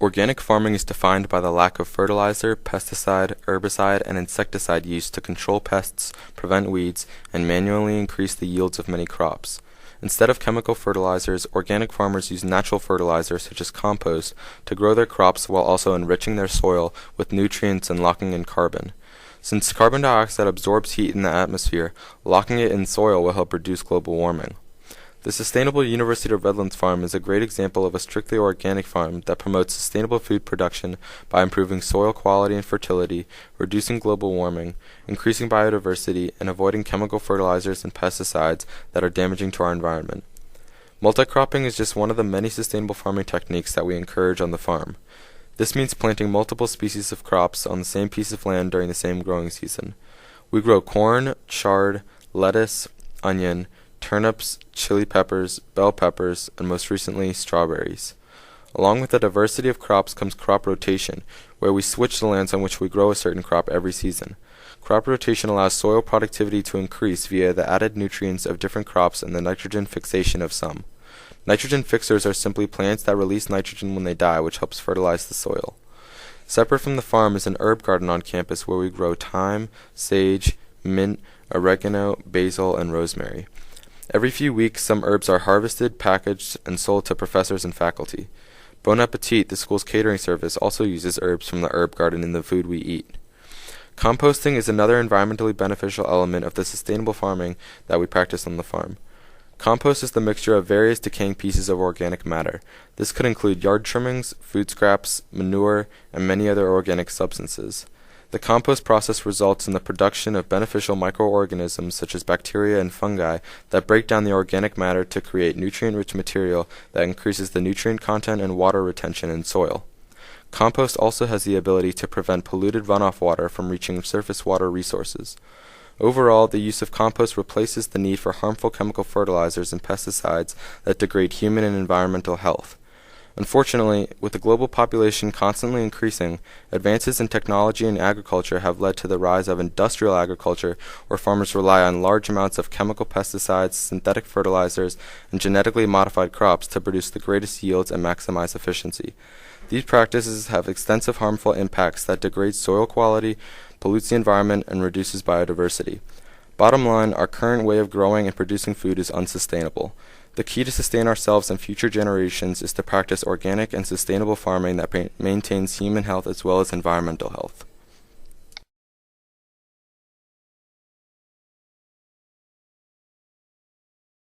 Organic farming is defined by the lack of fertilizer, pesticide, herbicide, and insecticide use to control pests, prevent weeds, and manually increase the yields of many crops. Instead of chemical fertilizers, organic farmers use natural fertilizers such as compost to grow their crops while also enriching their soil with nutrients and locking in carbon. Since carbon dioxide absorbs heat in the atmosphere, locking it in soil will help reduce global warming. The sustainable University of Redlands farm is a great example of a strictly organic farm that promotes sustainable food production by improving soil quality and fertility, reducing global warming, increasing biodiversity, and avoiding chemical fertilizers and pesticides that are damaging to our environment. Multicropping is just one of the many sustainable farming techniques that we encourage on the farm. This means planting multiple species of crops on the same piece of land during the same growing season. We grow corn, chard, lettuce, onion, turnips, chili peppers, bell peppers, and most recently, strawberries. Along with the diversity of crops comes crop rotation, where we switch the lands on which we grow a certain crop every season. Crop rotation allows soil productivity to increase via the added nutrients of different crops and the nitrogen fixation of some. Nitrogen fixers are simply plants that release nitrogen when they die, which helps fertilize the soil. Separate from the farm is an herb garden on campus where we grow thyme, sage, mint, oregano, basil, and rosemary. Every few weeks, some herbs are harvested, packaged, and sold to professors and faculty. Bon Appetit, the school's catering service, also uses herbs from the herb garden in the food we eat. Composting is another environmentally beneficial element of the sustainable farming that we practice on the farm. Compost is the mixture of various decaying pieces of organic matter. This could include yard trimmings, food scraps, manure, and many other organic substances. The compost process results in the production of beneficial microorganisms such as bacteria and fungi that break down the organic matter to create nutrient-rich material that increases the nutrient content and water retention in soil. Compost also has the ability to prevent polluted runoff water from reaching surface water resources. Overall, the use of compost replaces the need for harmful chemical fertilizers and pesticides that degrade human and environmental health. Unfortunately, with the global population constantly increasing, advances in technology and agriculture have led to the rise of industrial agriculture, where farmers rely on large amounts of chemical pesticides, synthetic fertilizers, and genetically modified crops to produce the greatest yields and maximize efficiency. These practices have extensive harmful impacts that degrade soil quality, pollutes the environment, and reduces biodiversity. Bottom line, our current way of growing and producing food is unsustainable. The key to sustain ourselves and future generations is to practice organic and sustainable farming that maintains human health as well as environmental health.